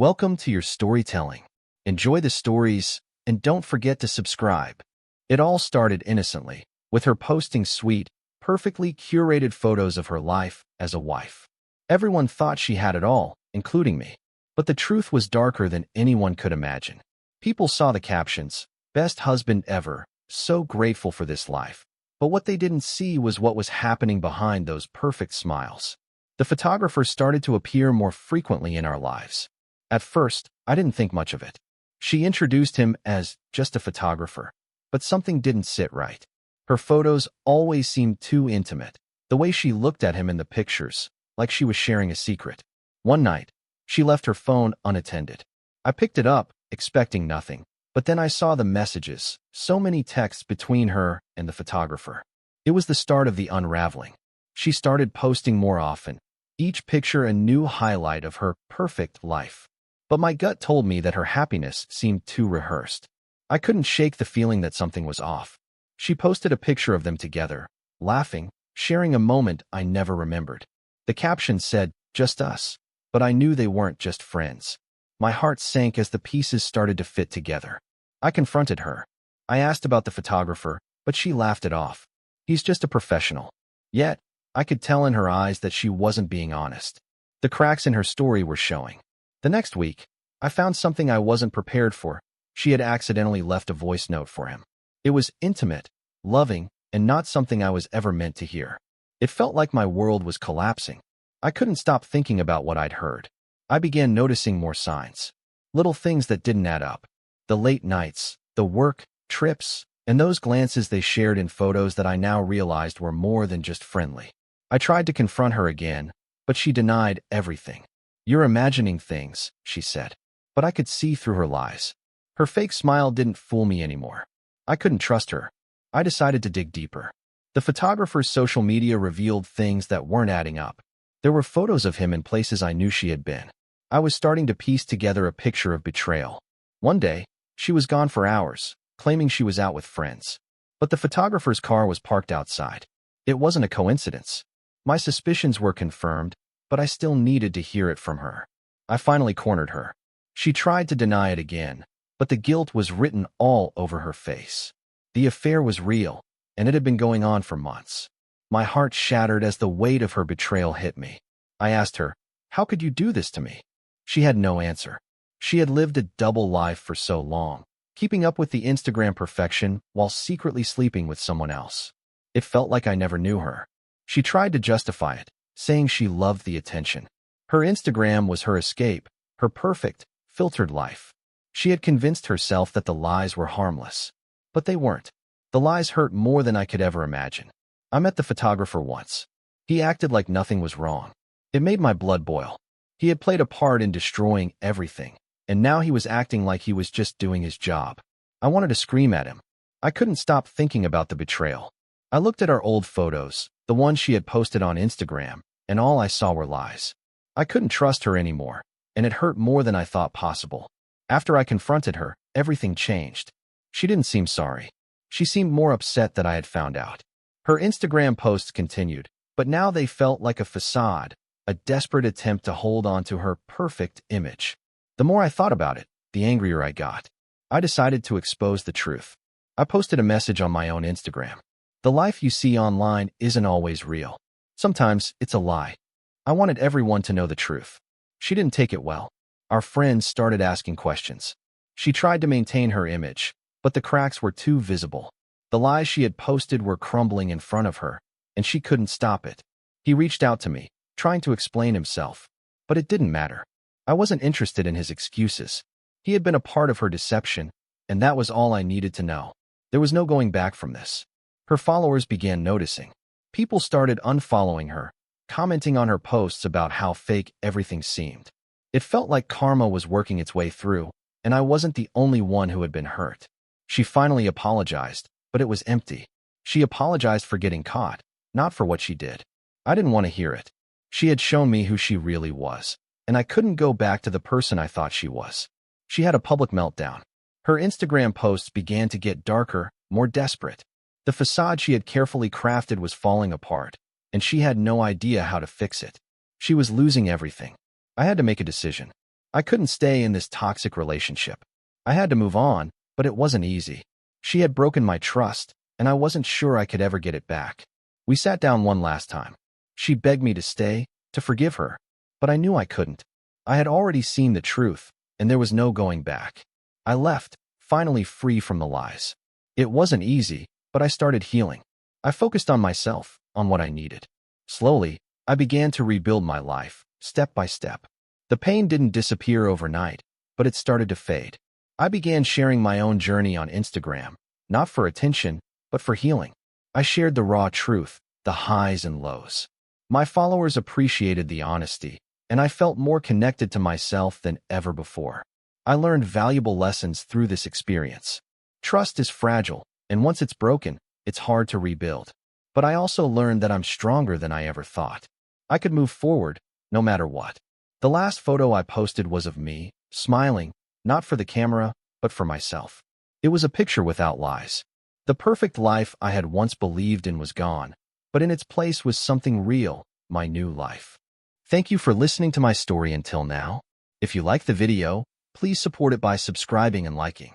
Welcome to your storytelling. Enjoy the stories, and don't forget to subscribe. It all started innocently, with her posting sweet, perfectly curated photos of her life as a wife. Everyone thought she had it all, including me. But the truth was darker than anyone could imagine. People saw the captions, "Best husband ever, so grateful for this life." But what they didn't see was what was happening behind those perfect smiles. The photographer started to appear more frequently in our lives. At first, I didn't think much of it. She introduced him as just a photographer, but something didn't sit right. Her photos always seemed too intimate, the way she looked at him in the pictures, like she was sharing a secret. One night, she left her phone unattended. I picked it up, expecting nothing, but then I saw the messages, so many texts between her and the photographer. It was the start of the unraveling. She started posting more often, each picture a new highlight of her perfect life. But my gut told me that her happiness seemed too rehearsed. I couldn't shake the feeling that something was off. She posted a picture of them together, laughing, sharing a moment I never remembered. The caption said, "Just us," but I knew they weren't just friends. My heart sank as the pieces started to fit together. I confronted her. I asked about the photographer, but she laughed it off. "He's just a professional." Yet, I could tell in her eyes that she wasn't being honest. The cracks in her story were showing. The next week, I found something I wasn't prepared for. She had accidentally left a voice note for him. It was intimate, loving, and not something I was ever meant to hear. It felt like my world was collapsing. I couldn't stop thinking about what I'd heard. I began noticing more signs. Little things that didn't add up. The late nights, the work, trips, and those glances they shared in photos that I now realized were more than just friendly. I tried to confront her again, but she denied everything. "You're imagining things," she said. But I could see through her lies. Her fake smile didn't fool me anymore. I couldn't trust her. I decided to dig deeper. The photographer's social media revealed things that weren't adding up. There were photos of him in places I knew she had been. I was starting to piece together a picture of betrayal. One day, she was gone for hours, claiming she was out with friends. But the photographer's car was parked outside. It wasn't a coincidence. My suspicions were confirmed, but I still needed to hear it from her. I finally cornered her. She tried to deny it again, but the guilt was written all over her face. The affair was real, and it had been going on for months. My heart shattered as the weight of her betrayal hit me. I asked her, "How could you do this to me?" She had no answer. She had lived a double life for so long, keeping up with the Instagram perfection while secretly sleeping with someone else. It felt like I never knew her. She tried to justify it, saying she loved the attention. Her Instagram was her escape, her perfect, filtered life. She had convinced herself that the lies were harmless. But they weren't. The lies hurt more than I could ever imagine. I met the photographer once. He acted like nothing was wrong. It made my blood boil. He had played a part in destroying everything, and now he was acting like he was just doing his job. I wanted to scream at him. I couldn't stop thinking about the betrayal. I looked at our old photos, the ones she had posted on Instagram, and all I saw were lies. I couldn't trust her anymore, and it hurt more than I thought possible. After I confronted her, everything changed. She didn't seem sorry. She seemed more upset that I had found out. Her Instagram posts continued, but now they felt like a facade, a desperate attempt to hold on to her perfect image. The more I thought about it, the angrier I got. I decided to expose the truth. I posted a message on my own Instagram. The life you see online isn't always real. Sometimes it's a lie. I wanted everyone to know the truth. She didn't take it well. Our friends started asking questions. She tried to maintain her image, but the cracks were too visible. The lies she had posted were crumbling in front of her, and she couldn't stop it. He reached out to me, trying to explain himself, but it didn't matter. I wasn't interested in his excuses. He had been a part of her deception, and that was all I needed to know. There was no going back from this. Her followers began noticing. People started unfollowing her, commenting on her posts about how fake everything seemed. It felt like karma was working its way through, and I wasn't the only one who had been hurt. She finally apologized, but it was empty. She apologized for getting caught, not for what she did. I didn't want to hear it. She had shown me who she really was, and I couldn't go back to the person I thought she was. She had a public meltdown. Her Instagram posts began to get darker, more desperate. The facade she had carefully crafted was falling apart, and she had no idea how to fix it. She was losing everything. I had to make a decision. I couldn't stay in this toxic relationship. I had to move on, but it wasn't easy. She had broken my trust, and I wasn't sure I could ever get it back. We sat down one last time. She begged me to stay, to forgive her, but I knew I couldn't. I had already seen the truth, and there was no going back. I left, finally free from the lies. It wasn't easy, but I started healing. I focused on myself, on what I needed. Slowly, I began to rebuild my life, step by step. The pain didn't disappear overnight, but it started to fade. I began sharing my own journey on Instagram, not for attention, but for healing. I shared the raw truth, the highs and lows. My followers appreciated the honesty, and I felt more connected to myself than ever before. I learned valuable lessons through this experience. Trust is fragile, and once it's broken, it's hard to rebuild. But I also learned that I'm stronger than I ever thought. I could move forward, no matter what. The last photo I posted was of me, smiling, not for the camera, but for myself. It was a picture without lies. The perfect life I had once believed in was gone, but in its place was something real, my new life. Thank you for listening to my story until now. If you like the video, please support it by subscribing and liking.